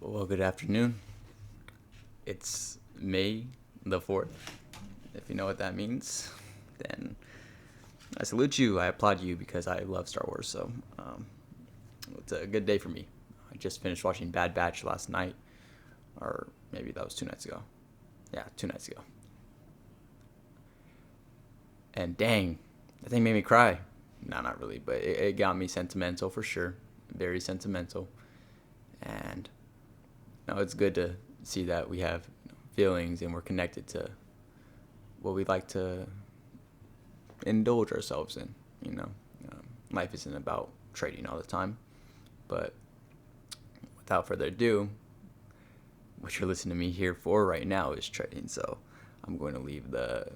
Well, good afternoon. It's May the 4th. If you know what that means, then I salute you. I applaud you because I love Star Wars. So it's a good day for me. I just finished watching Bad Batch last night, or maybe that was 2 nights ago. Yeah, 2 nights ago. And dang, that thing made me cry. No, not really, but it got me sentimental for sure. Very sentimental. And no, it's good to see that we have feelings and we're connected to what we like to indulge ourselves in. You know, life isn't about trading all the time. But without further ado, what you're listening to me here for right now is trading. So I'm going to leave the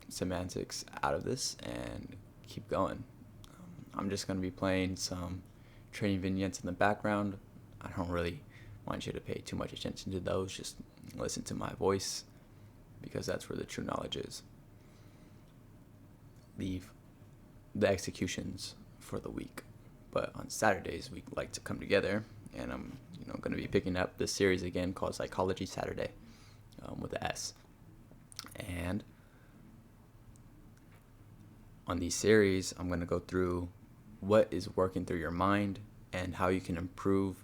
semantics out of this and keep going. I'm just going to be playing some trading vignettes in the background. I don't really want you to pay too much attention to those. Just listen to my voice because that's where the true knowledge is. Leave the executions for the week. But on Saturdays, we like to come together, and I'm going to be picking up this series again called Psychology Saturday with the S. And on these series, I'm going to go through what is working through your mind and how you can improve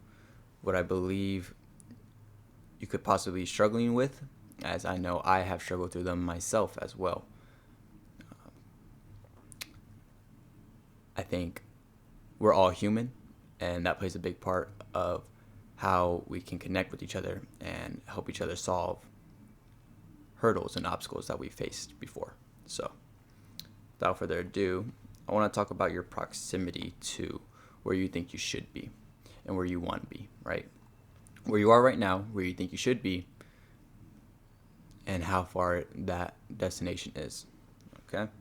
what I believe you could possibly be struggling with, as I know I have struggled through them myself as well. I think we're all human, and that plays a big part of how we can connect with each other and help each other solve hurdles and obstacles that we faced before. So, without further ado, I want to talk about your proximity to where you think you should be and where you want to be, right? Where you are right now, where you think you should be, and how far that destination is, okay?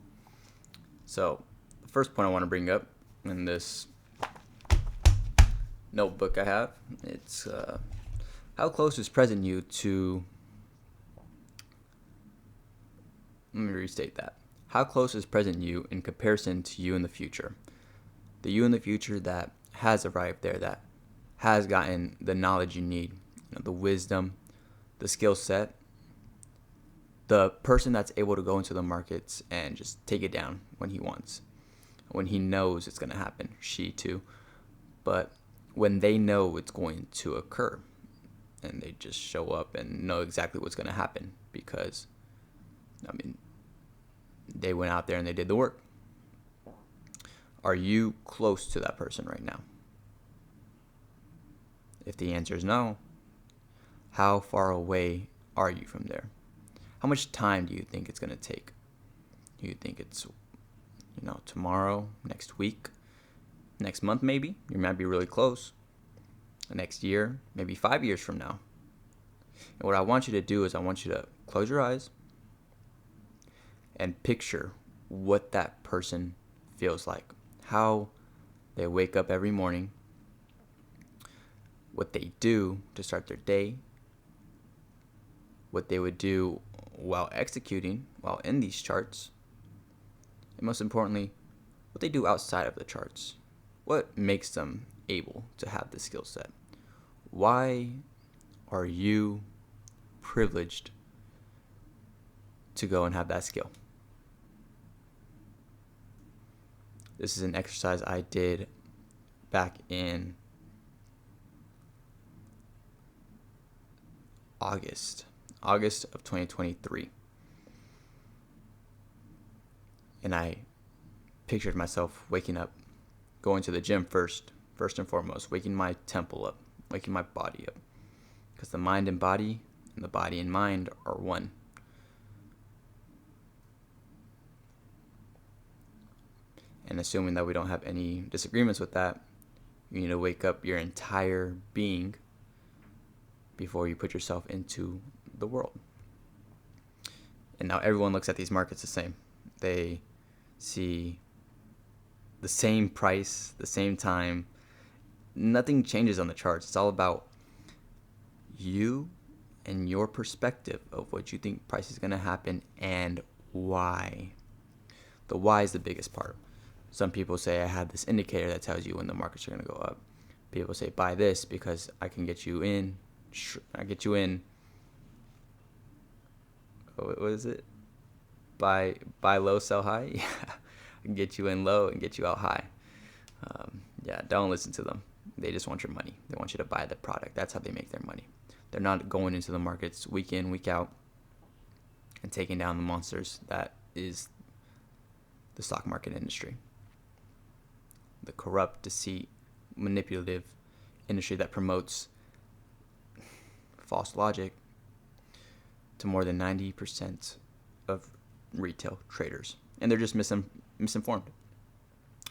So, the first point I want to bring up in this notebook I have, it's how close is present you to, let me restate that. How close is present you in comparison to you in the future? The you in the future that has arrived there, that has gotten the knowledge you need, the wisdom, the skill set, the person that's able to go into the markets and just take it down when he wants, when he knows it's going to happen, she too, but when they know it's going to occur and they just show up and know exactly what's going to happen because, they went out there and they did the work. Are you close to that person right now? If the answer is no, how far away are you from there? How much time do you think it's going to take? Do you think it's, tomorrow, next week, next month maybe? You might be really close. Next year, maybe 5 years from now. And what I want you to do is I want you to close your eyes and picture what that person feels like. How they wake up every morning, what they do to start their day, what they would do while executing, while in these charts, and most importantly, what they do outside of the charts. What makes them able to have this skill set? Why are you privileged to go and have that skill? This is an exercise I did back in August of 2023. And I pictured myself waking up, going to the gym first and foremost, waking my temple up, waking my body up. Because the mind and body and the body and mind are one. And assuming that we don't have any disagreements with that, you need to wake up your entire being before you put yourself into the world. And now everyone looks at these markets the same. They see the same price, the same time. Nothing changes on the charts. It's all about you and your perspective of what you think price is going to happen and why. The why is the biggest part. Some people say I have this indicator that tells you when the markets are going to go up. People say buy this because I can get you in. I get you in. What is it? Buy low, sell high. Yeah, I can get you in low and get you out high. Yeah, don't listen to them. They just want your money. They want you to buy the product. That's how they make their money. They're not going into the markets week in, week out and taking down the monsters that is the stock market industry. The corrupt, deceit, manipulative industry that promotes false logic to more than 90% of retail traders. And they're just misinformed.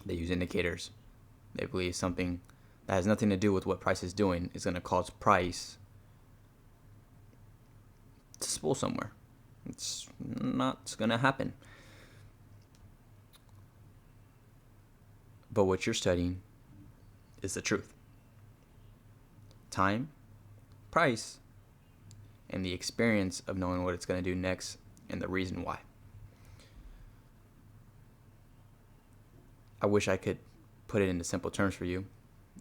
They use indicators. They believe something that has nothing to do with what price is doing is going to cause price to spool somewhere. It's not going to happen. But what you're studying is the truth. Time, price, and the experience of knowing what it's going to do next and the reason why. I wish I could put it into simple terms for you.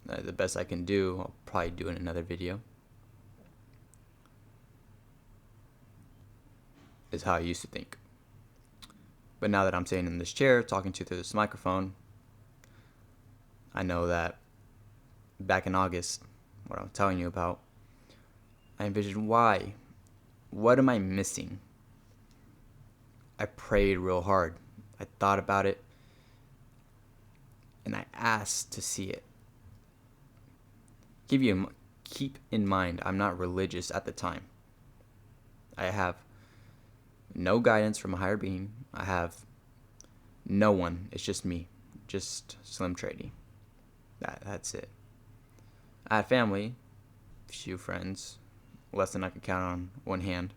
The best I can do, I'll probably do in another video, is how I used to think. But now that I'm sitting in this chair, talking to you through this microphone, I know that back in August, what I'm telling you about, I envisioned why. What am I missing? I prayed real hard. I thought about it. And I asked to see it. Keep in mind, I'm not religious at the time. I have no guidance from a higher being. I have no one. It's just me. Just Slim Trady. That's it. I had family, a few friends, less than I could count on one hand.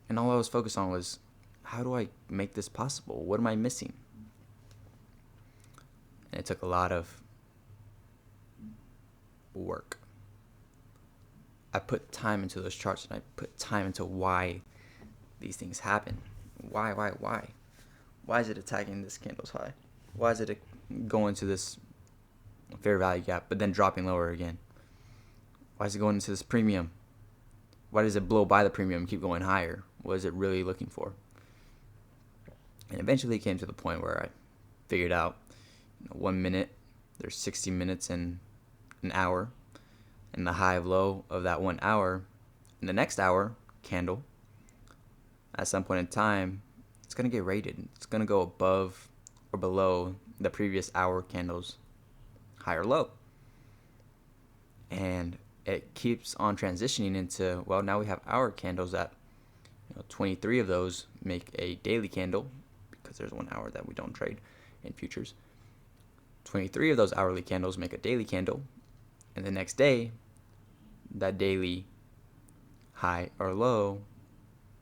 And all I was focused on was, how do I make this possible? What am I missing? And it took a lot of work. I put time into those charts, and I put time into why these things happen. Why? Why is it attacking this candle's high? Why is it going to this fair value gap, but then dropping lower again? Why is it going into this premium? Why does it blow by the premium and keep going higher? What is it really looking for? And eventually it came to the point where I figured out, 1 minute, there's 60 minutes in an hour, and the high of low of that 1 hour, in the next hour, candle, at some point in time, it's going to get rated. It's going to go above or below the previous hour candle's high or low. And it keeps on transitioning into, well, now we have hour candles that 23 of those make a daily candle, because there's 1 hour that we don't trade in futures. 23 of those hourly candles make a daily candle, and the next day, that daily high or low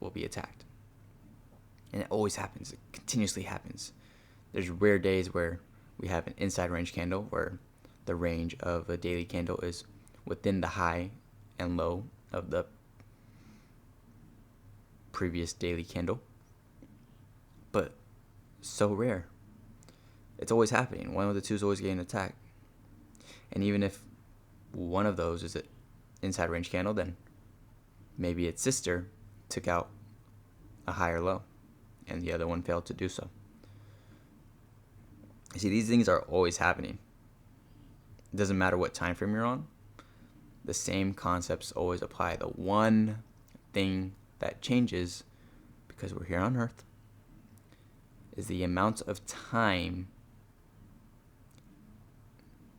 will be attacked. And it always happens. It continuously happens. There's rare days where we have an inside range candle where the range of a daily candle is within the high and low of the previous daily candle. But so rare. It's always happening. One of the two is always getting attacked. And even if one of those is an inside range candle, then maybe its sister took out a higher low and the other one failed to do so. You see, these things are always happening. It doesn't matter what time frame you're on. The same concepts always apply. The one thing that changes, because we're here on Earth, is the amount of time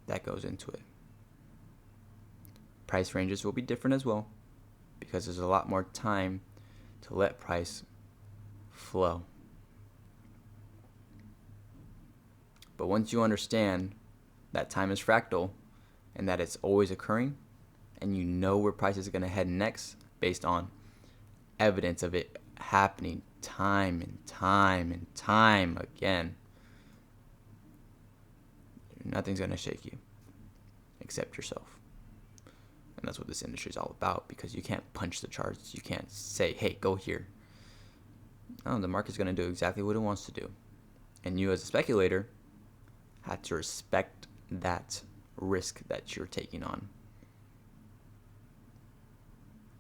that goes into it. Price ranges will be different as well, because there's a lot more time to let price flow. But once you understand that time is fractal and that it's always occurring, and you know where price is going to head next based on evidence of it happening time and time and time again, nothing's going to shake you except yourself. And that's what this industry is all about, because you can't punch the charts. You can't say, hey, go here. No, the market's going to do exactly what it wants to do. And you as a speculator have to respect that risk that you're taking on.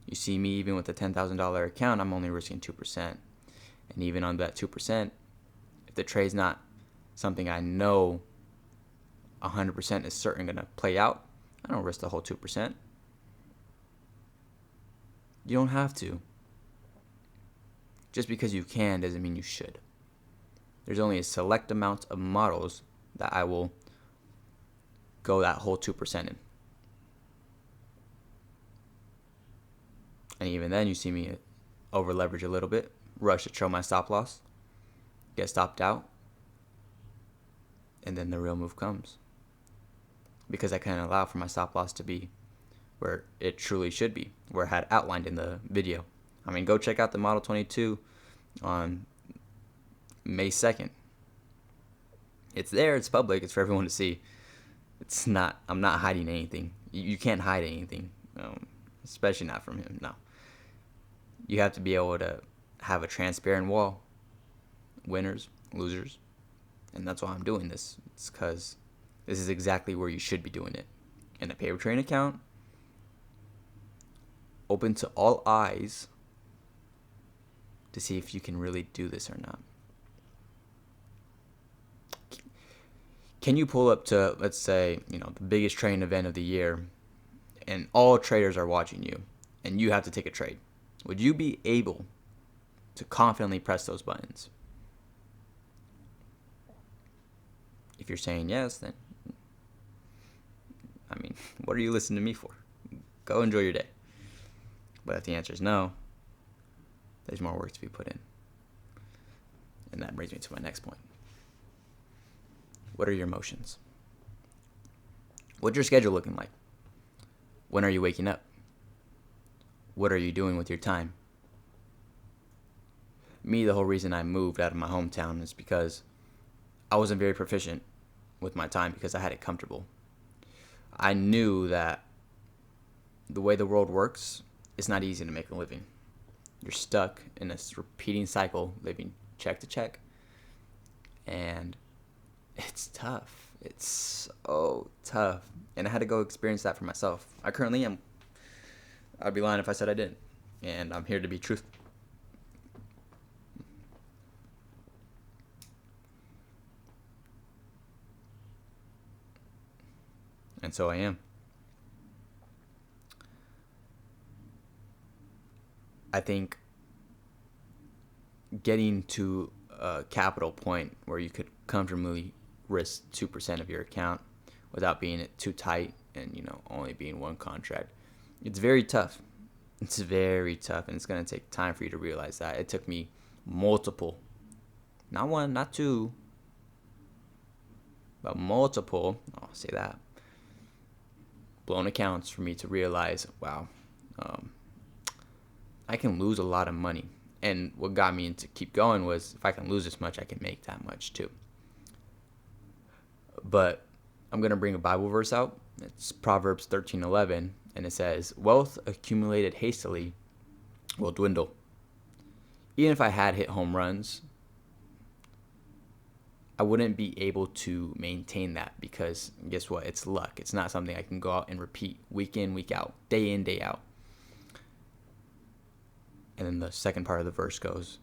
You see me, even with a $10,000 account, I'm only risking 2%. And even on that 2%, if the trade's not something I know 100% is certain going to play out, I don't risk the whole 2%. You don't have to. Just because you can doesn't mean you should. There's only a select amount of models that I will go that whole 2% in. And even then, you see me over leverage a little bit, rush to trail my stop loss, get stopped out, and then the real move comes. Because I can't allow for my stop loss to be where it truly should be, where I had outlined in the video. I mean, go check out the Model 22 on May 2nd. It's there, it's public, it's for everyone to see. I'm not hiding anything. You can't hide anything, especially not from him, no. You have to be able to have a transparent wall. Winners, losers. And that's why I'm doing this. It's because this is exactly where you should be doing it. In a paper trading account, open to all eyes to see if you can really do this or not. Can you pull up to, let's say, the biggest trading event of the year, and all traders are watching you, and you have to take a trade? Would you be able to confidently press those buttons? If you're saying yes, then, what are you listening to me for? Go enjoy your day. But if the answer is no, there's more work to be put in. And that brings me to my next point. What are your emotions? What's your schedule looking like? When are you waking up? What are you doing with your time? Me, the whole reason I moved out of my hometown is because I wasn't very proficient with my time because I had it comfortable. I knew that the way the world works, it's not easy to make a living. You're stuck in this repeating cycle, living check to check. And it's tough. It's so tough. And I had to go experience that for myself. I currently am. I'd be lying if I said I didn't. And I'm here to be truthful. And so I am. I think getting to a capital point where you could comfortably risk 2% of your account without being too tight and, only being one contract, it's very tough. It's very tough, and it's going to take time for you to realize that. It took me multiple, not one, not two, but multiple, I'll say that, blown accounts for me to realize, wow, I can lose a lot of money. And what got me to keep going was, if I can lose this much, I can make that much too. But I'm going to bring a Bible verse out. It's Proverbs 13:11, and it says, "Wealth accumulated hastily will dwindle." Even if I had hit home runs, I wouldn't be able to maintain that because guess what? It's luck. It's not something I can go out and repeat week in, week out, day in, day out. And then the second part of the verse goes,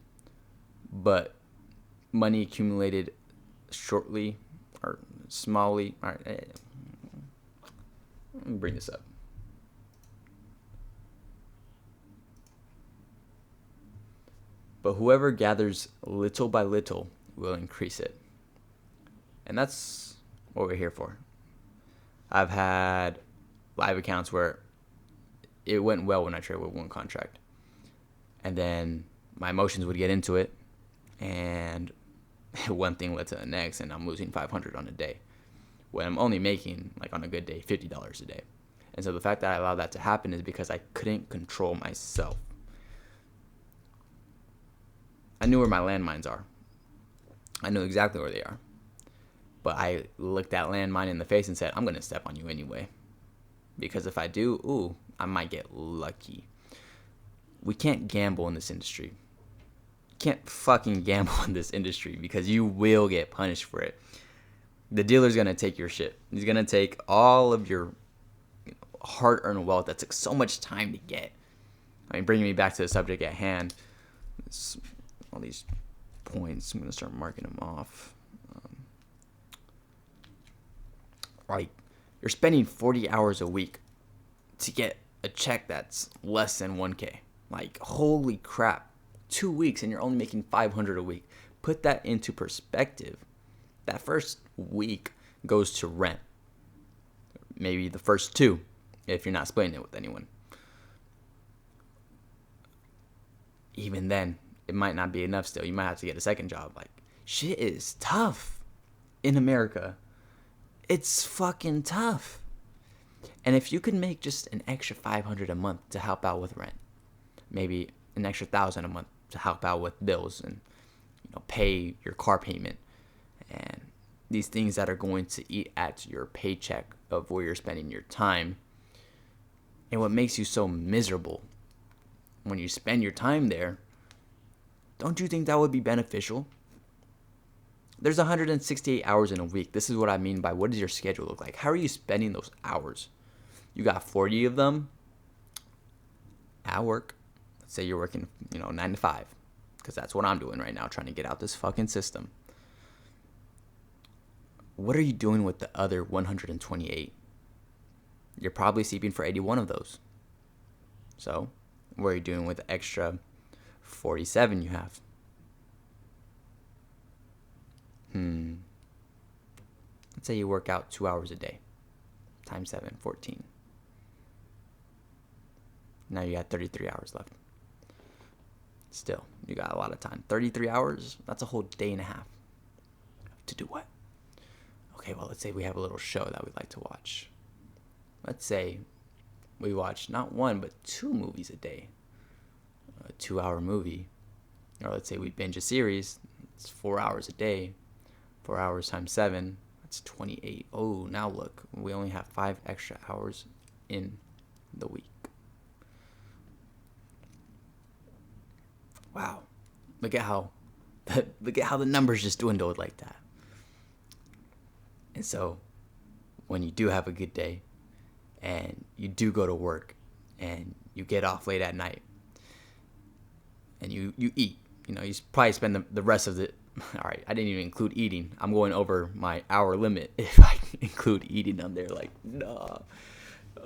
"But money accumulated shortly or smallly." All right, let me bring this up. "But whoever gathers little by little will increase it." And that's what we're here for. I've had live accounts where it went well when I traded with one contract. And then my emotions would get into it, and one thing led to the next, and I'm losing $500 on a day when I'm only making, on a good day, $50 a day. And so the fact that I allowed that to happen is because I couldn't control myself. I knew where my landmines are. I knew exactly where they are. But I looked that landmine in the face and said, I'm going to step on you anyway. Because if I do, I might get lucky. We can't gamble in this industry. Can't fucking gamble in this industry because you will get punished for it. The dealer's going to take your shit. He's going to take all of your hard-earned wealth that took so much time to get. I mean, bringing me back to the subject at hand, all these points, I'm going to start marking them off. Like, you're spending 40 hours a week to get a check that's less than 1K. Like, holy crap. 2 weeks and you're only making $500 a week. Put that into perspective. That first week goes to rent. Maybe the first 2 if you're not splitting it with anyone. Even then, it might not be enough still. You might have to get a second job. Like, shit is tough in America. It's fucking tough. And if you could make just an extra $500 a month to help out with rent, maybe an extra $1,000 a month to help out with bills and pay your car payment and these things that are going to eat at your paycheck of where you're spending your time, and what makes you so miserable when you spend your time there, don't you think that would be beneficial? There's 168 hours in a week. This is what I mean by what does your schedule look like? How are you spending those hours? You got 40 of them at work. Let's say you're working, 9 to 5, because that's what I'm doing right now, trying to get out this fucking system. What are you doing with the other 128? You're probably sleeping for 81 of those. So, what are you doing with the extra 47 you have? Let's say you work out 2 hours a day. Times 7, 14. Now you got 33 hours left. Still, you got a lot of time. 33 hours, that's a whole day and a half. To do what? Okay, well, let's say we have a little show that we'd like to watch. Let's say we watch not 1, but 2 movies a day. A 2-hour movie. Or let's say we binge a series. It's 4 hours a day. 4 hours times 7, that's 28. Oh, now look, we only have 5 extra hours in the week. Wow. Look at how the numbers just dwindled like that. And so when you do have a good day and you do go to work and you get off late at night and you eat, you probably spend the rest of the, all right, I didn't even include eating. I'm going over my hour limit if I include eating on there. Like, no.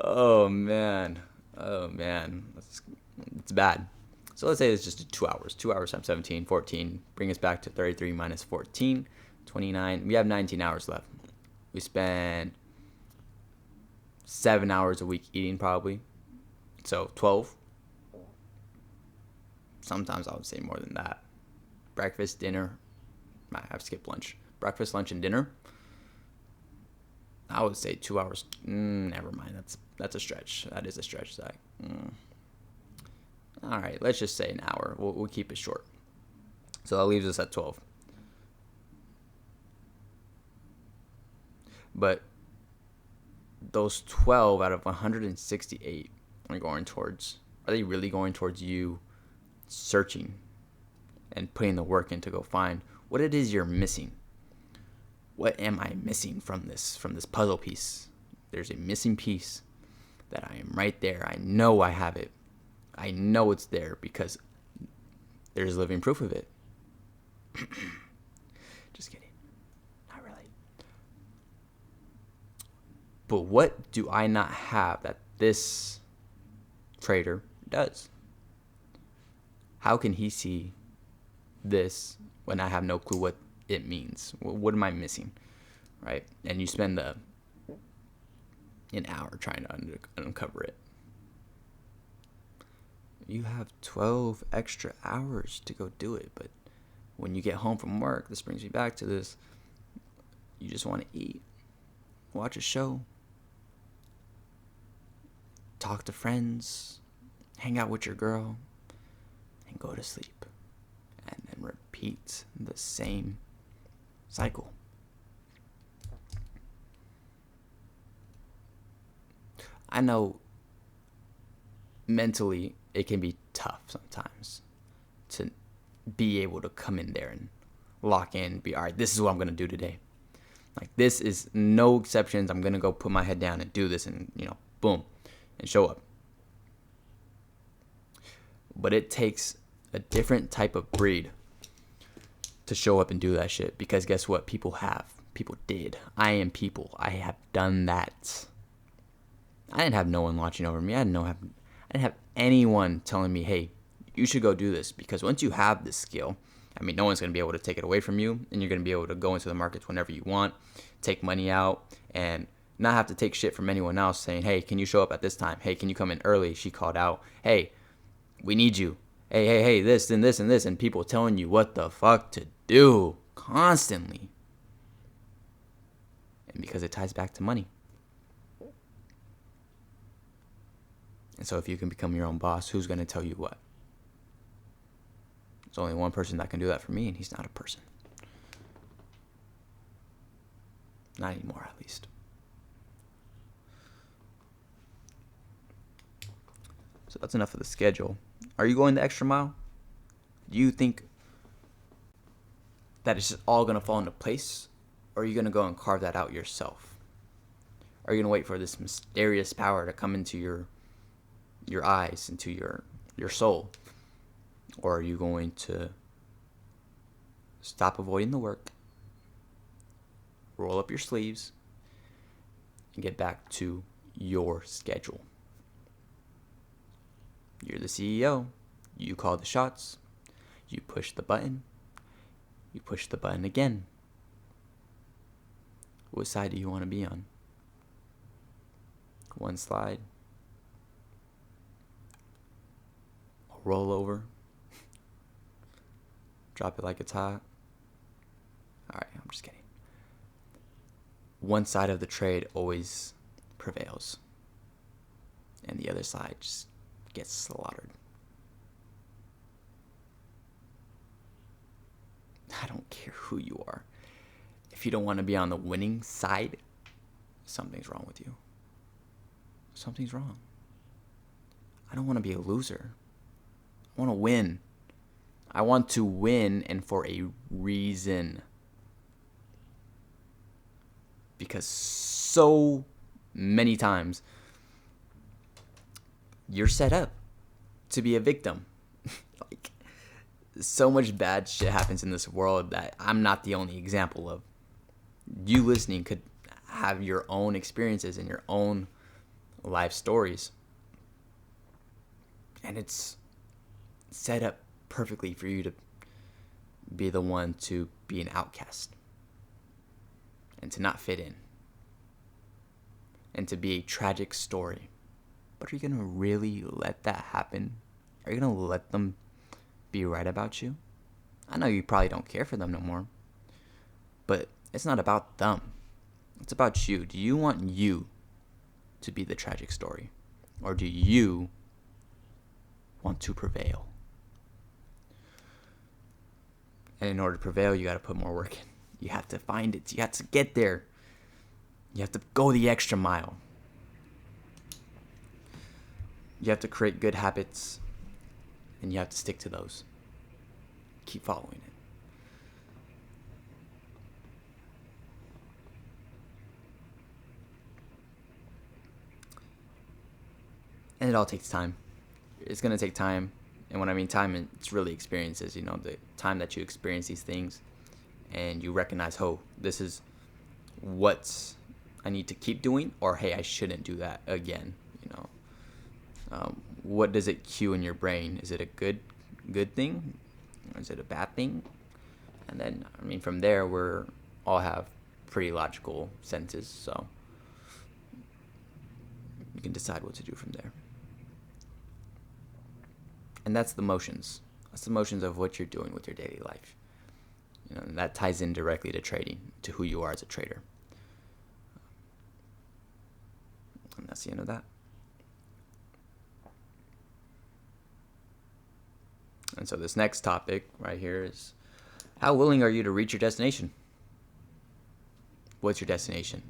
Oh, man. It's bad. So let's say it's just 2 hours. 2 hours times 17, 14. Bring us back to 33 minus 14, 29. We have 19 hours left. We spend 7 hours a week eating probably. So 12. Sometimes I would say more than that. Breakfast, dinner. I've skipped lunch. Breakfast, lunch, and dinner. I would say 2 hours. Never mind. That's a stretch. That is a stretch, Zach. All right, let's just say an hour. We'll keep it short. So that leaves us at 12. But those 12 out of 168 are they really going towards you searching and putting the work in to go find what it is you're missing? What am I missing from this puzzle piece? There's a missing piece that I am right there. I know I have it. I know it's there because there's living proof of it. Just kidding. Not really. But what do I not have that this trader does? How can he see this when I have no clue what it means? What am I missing? Right? And you spend an hour trying to uncover it. You have 12 extra hours to go do it, but when you get home from work, this brings me back to this, you just want to eat, watch a show, talk to friends, hang out with your girl, and go to sleep, and then repeat the same cycle. I know mentally it can be tough sometimes to be able to come in there and lock in, be all right, this is what I'm going to do today. Like, this is no exceptions. I'm going to go put my head down and do this and, boom, and show up. But it takes a different type of breed to show up and do that shit. Because guess what? People did. I am people. I have done that. I didn't have no one watching over me. I didn't have anyone telling me, hey, you should go do this. Because once you have this skill, no one's going to be able to take it away from you. And you're going to be able to go into the markets whenever you want, take money out, and not have to take shit from anyone else saying, hey, can you show up at this time? Hey, can you come in early? She called out. Hey, we need you. Hey, this and this and this. And people telling you what the fuck to do constantly. And because it ties back to money. And so if you can become your own boss, who's going to tell you what? There's only one person that can do that for me, and he's not a person. Not anymore, at least. So that's enough of the schedule. Are you going the extra mile? Do you think that it's just all going to fall into place? Or are you going to go and carve that out yourself? Are you going to wait for this mysterious power to come into your eyes, into your soul? Or are you going to stop avoiding the work, roll up your sleeves, and get back to your schedule? You're the CEO. You call the shots. You push the button. You push the button again. What side do you want to be on? One slide. A roll over. Drop it like it's hot. Alright, I'm just kidding. One side of the trade always prevails. And the other side just gets slaughtered. I don't care who you are. If you don't want to be on the winning side, something's wrong with you. Something's wrong. I don't want to be a loser. I want to win. I want to win, and for a reason. Because so many times you're set up to be a victim. Like, so much bad shit happens in this world that I'm not the only example of. You listening could have your own experiences and your own life stories. And it's set up perfectly for you to be the one to be an outcast and to not fit in and to be a tragic story. But are you going to really let that happen? Are you going to let them be right about you? I know you probably don't care for them no more, but it's not about them. It's about you. Do you want you to be the tragic story? Or do you want to prevail? And in order to prevail, you got to put more work in. You have to find it. You have to get there. You have to go the extra mile. You have to create good habits, and you have to stick to those. Keep following it. And it all takes time. It's going to take time. And when I mean time, it's really experiences. The time that you experience these things and you recognize, oh, this is what I need to keep doing, or hey, I shouldn't do that again. What does it cue in your brain? Is it a good thing? Or is it a bad thing? And then, from there, we're all have pretty logical senses, so you can decide what to do from there. And that's the motions. That's the motions of what you're doing with your daily life. And that ties in directly to trading, to who you are as a trader. And that's the end of that. And so this next topic right here is, how willing are you to reach your destination? What's your destination?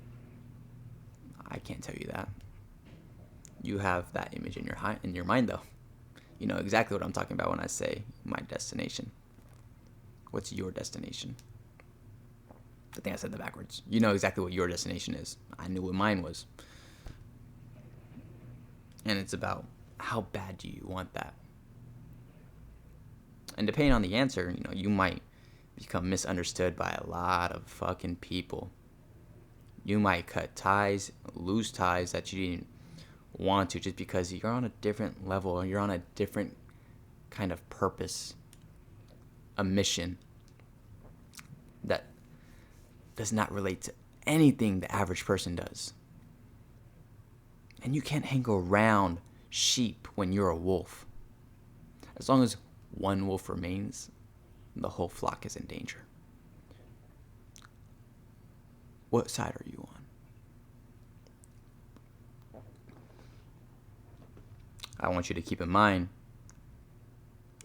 I can't tell you that. You have that image in your mind, though. You know exactly what I'm talking about when I say my destination. What's your destination? I think I said that backwards. You know exactly what your destination is. I knew what mine was. And it's about how bad do you want that? And depending on the answer, you might become misunderstood by a lot of fucking people. You might cut ties, lose ties that you didn't want to just because you're on a different level or you're on a different kind of purpose, a mission that does not relate to anything the average person does. And you can't hang around sheep when you're a wolf. As long as one wolf remains, the whole flock is in danger. What side are you on? I want you to keep in mind,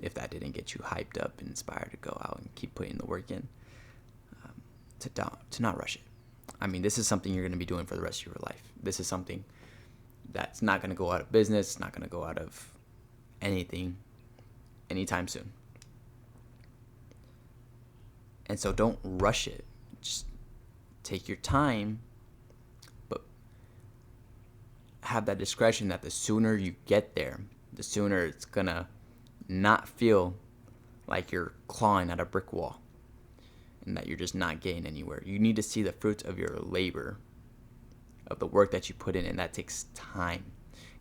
if that didn't get you hyped up and inspired to go out and keep putting the work in, to not rush it. I mean, this is something you're going to be doing for the rest of your life. This is something that's not going to go out of business, not going to go out of anything anytime soon. And so don't rush it. Just take your time, but have that discretion that the sooner you get there, the sooner it's going to not feel like you're clawing at a brick wall and that you're just not getting anywhere. You need to see the fruits of your labor, of the work that you put in, and that takes time.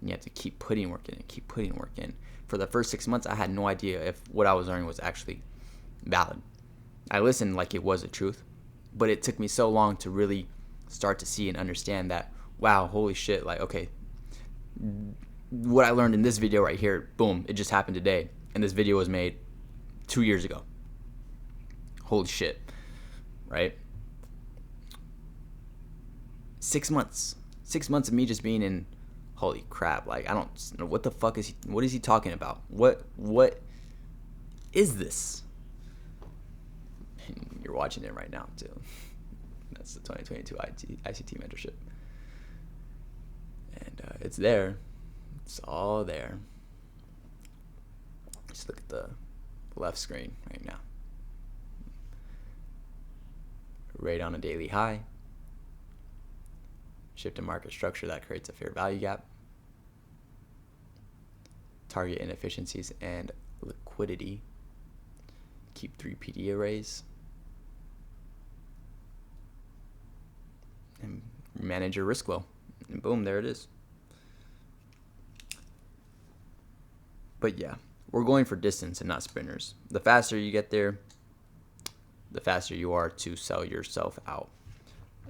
And you have to keep putting work in and keep putting work in. For the first 6 months, I had no idea if what I was learning was actually valid. I listened like it was the truth, but it took me so long to really start to see and understand that, wow, holy shit, like, okay, what I learned in this video right here, boom, it just happened today. And this video was made 2 years ago. Holy shit, right? 6 months. 6 months of me just being in, holy crap, like, I don't know, what the fuck is what is he talking about? What is this? And you're watching it right now, too. That's the 2022 ICT mentorship. And it's there. It's all there. Just look at the left screen right now. Rate on a daily high. Shift in market structure that creates a fair value gap. Target inefficiencies and liquidity. Keep 3 PD arrays. And manage your risk well. And boom, there it is. But yeah, we're going for distance and not sprinters. The faster you get there, the faster you are to sell yourself out.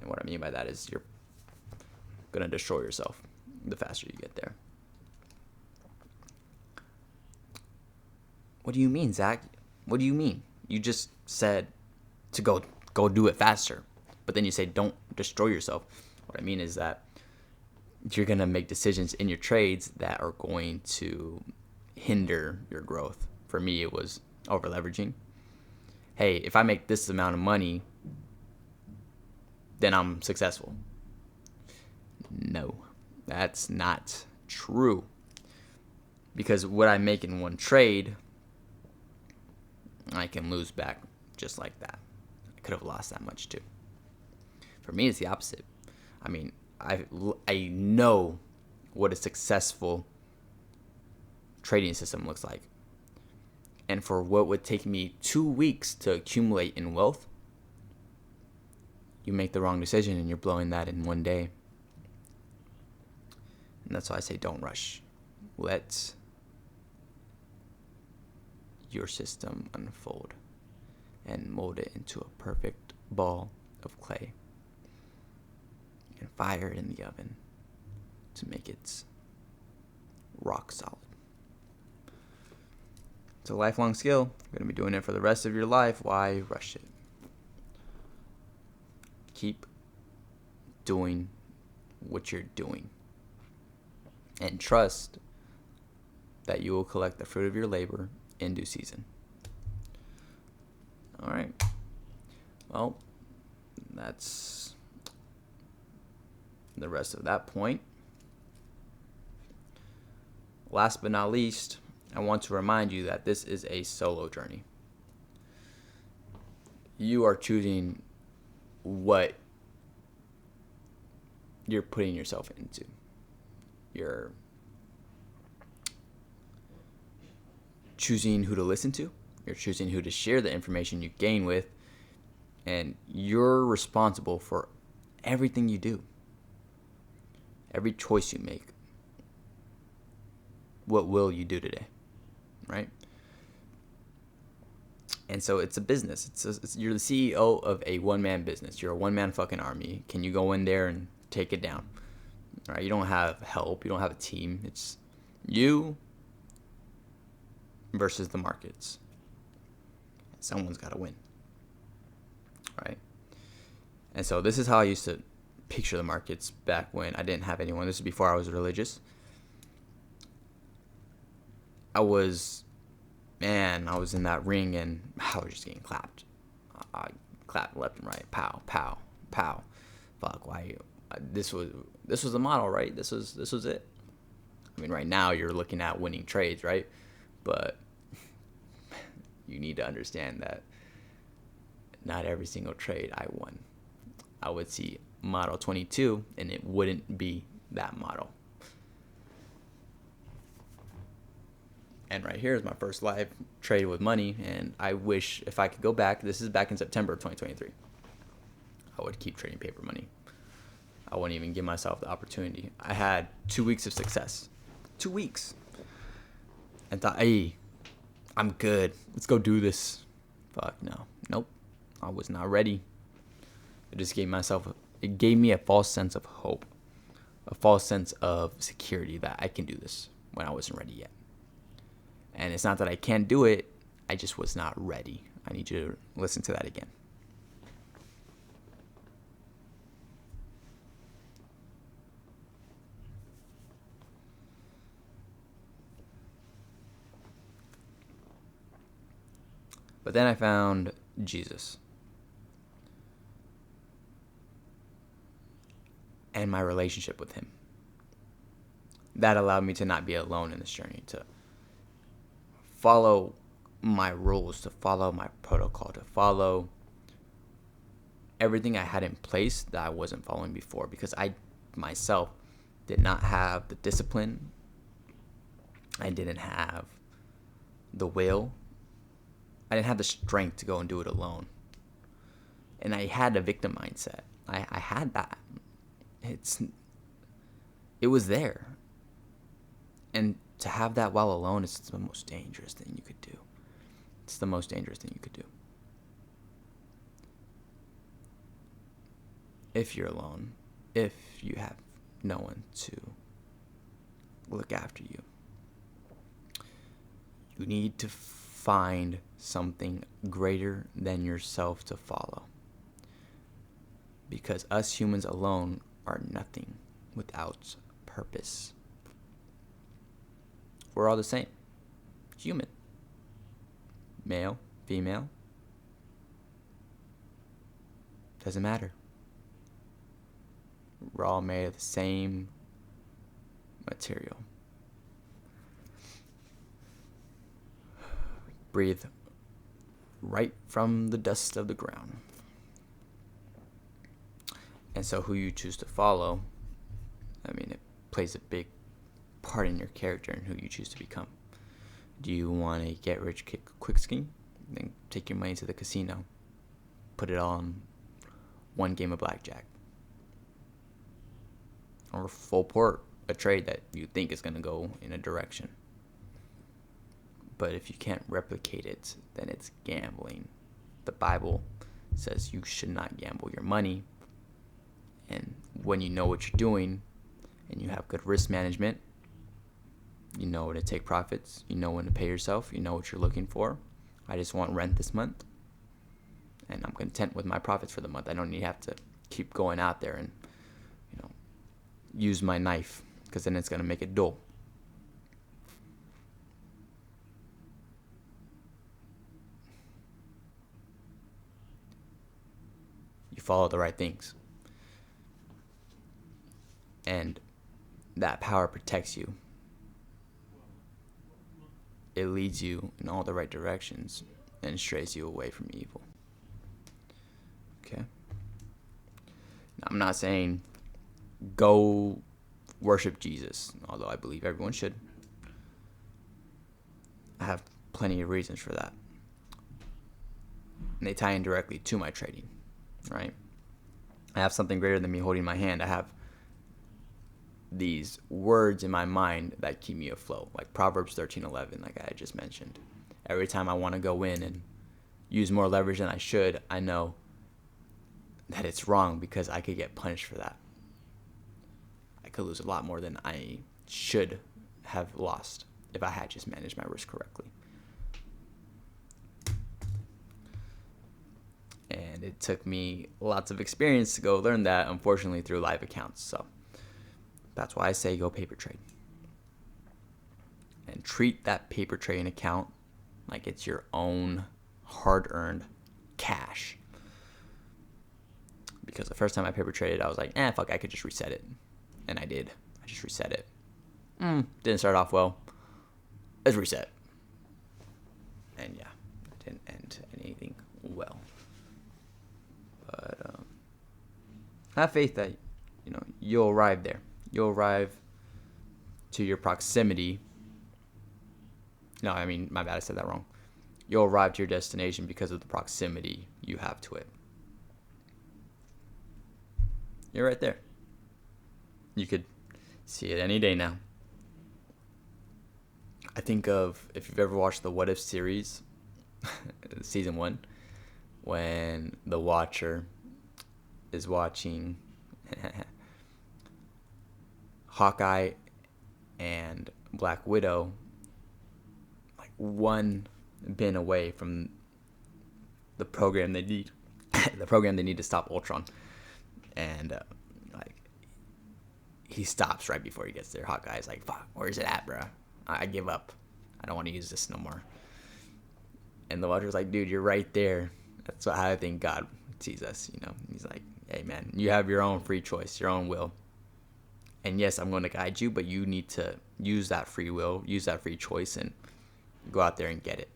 And what I mean by that is you're going to destroy yourself the faster you get there. What do you mean, Zach? What do you mean? You just said to go do it faster. But then you say don't destroy yourself. What I mean is that you're going to make decisions in your trades that are going to hinder your growth. For me, it was over leveraging. Hey, if I make this amount of money, then I'm successful. No, that's not true. Because what I make in one trade, I can lose back just like that. I could have lost that much too. For me, it's the opposite. I mean, I know what a successful trading system looks like. And for what would take me 2 weeks to accumulate in wealth, you make the wrong decision and you're blowing that in one day. And that's why I say don't rush. Let your system unfold and mold it into a perfect ball of clay and fire it in the oven to make it rock solid. It's a lifelong skill. You're going to be doing it for the rest of your life. Why rush it? Keep doing what you're doing. And trust that you will collect the fruit of your labor in due season. All right. Well, that's the rest of that point. Last but not least, I want to remind you that this is a solo journey. You are choosing what you're putting yourself into. You're choosing who to listen to. You're choosing who to share the information you gain with. And you're responsible for everything you do. Every choice you make. What will you do today? Right? And so it's a business. You're the CEO of a one-man business. You're a one-man fucking army. Can you go in there and take it down? All right? You don't have help. You don't have a team. It's you versus the markets. Someone's got to win. Right? And so this is how I used to picture the markets back when I didn't have anyone. This is before I was religious. I was in that ring and I was just getting clapped. I clapped left and right. Pow, pow, pow. Fuck, why? This was the model, right? This was it. I mean, right now you're looking at winning trades, right? But you need to understand that not every single trade I won. I would see model 22 and it wouldn't be that model. And right here is my first live trade with money, and I wish if I could go back, this is back in September of 2023, I would keep trading paper money. I wouldn't even give myself the opportunity. I had 2 weeks of success. 2 weeks. And thought, hey, I'm good. Let's go do this. Fuck, no. Nope. I was not ready. It gave me a false sense of hope. A false sense of security that I can do this when I wasn't ready yet. And it's not that I can't do it, I just was not ready. I need you to listen to that again. But then I found Jesus. And my relationship with him. That allowed me to not be alone in this journey, to follow my rules, to follow my protocol, to follow everything I had in place that I wasn't following before, because I myself did not have the discipline. I didn't have the will. I didn't have the strength to go and do it alone. And I had a victim mindset. I had that. It was there. And to have that while alone is the most dangerous thing you could do. It's the most dangerous thing you could do. If you're alone, if you have no one to look after you, you need to find something greater than yourself to follow. Because us humans alone are nothing without purpose. We're all the same. Human. Male, female. Doesn't matter. We're all made of the same material. Breathe right from the dust of the ground. And so who you choose to follow, it plays a big part in your character and who you choose to become. Do you want a get rich quick scheme? Then take your money to the casino. Put it all on one game of blackjack. Or full port a trade that you think is going to go in a direction. But if you can't replicate it, then it's gambling. The Bible says you should not gamble your money. And when you know what you're doing and you have good risk management, you know when to take profits, you know when to pay yourself, you know what you're looking for. I just want rent this month, and I'm content with my profits for the month. I don't need to have to keep going out there and, use my knife, because then it's going to make it dull. You follow the right things. And that power protects you. It leads you in all the right directions and strays you away from evil. Okay? I'm not saying go worship Jesus, although I believe everyone should. I have plenty of reasons for that. And they tie in directly to my trading, right? I have something greater than me holding my hand. I have these words in my mind that keep me afloat, like Proverbs 13:11, like I just mentioned. Every time I want to go in and use more leverage than I should, I know that it's wrong because I could get punished for that. I could lose a lot more than I should have lost if I had just managed my risk correctly. And it took me lots of experience to go learn that, unfortunately, through live accounts. So that's why I say go paper trade. And treat that paper trading account like it's your own hard-earned cash. Because the first time I paper traded, I was like, fuck, I could just reset it. And I did. I just reset it. Didn't start off well. Let's reset. And yeah, it didn't end anything well. But have faith that you'll arrive there. You'll arrive to your proximity. No, I mean, my bad, I said that wrong. You'll arrive to your destination because of the proximity you have to it. You're right there. You could see it any day now. I think of, if you've ever watched the What If series, season 1, when the Watcher is watching Hawkeye and Black Widow, like one bin away from the program they need, to stop Ultron, and he stops right before he gets there. Hawkeye's like, "Fuck, where's it at, bro? I give up. I don't want to use this no more." And the Watcher's like, "Dude, you're right there." That's how I think God sees us. He's like, "Hey, man, you have your own free choice, your own will. And yes, I'm going to guide you, but you need to use that free will, use that free choice, and go out there and get it."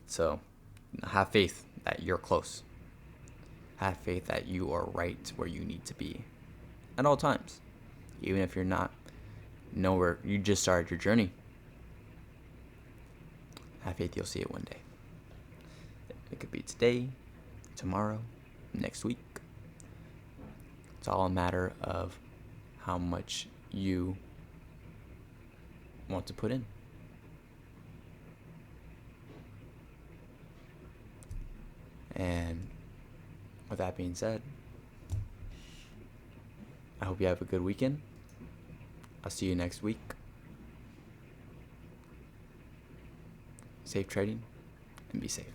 So have faith that you're close. Have faith that you are right where you need to be at all times. Even if you're not nowhere, you just started your journey. Have faith you'll see it one day. It could be today, tomorrow, next week. It's all a matter of how much you want to put in. And with that being said, I hope you have a good weekend. I'll see you next week. Safe trading and be safe.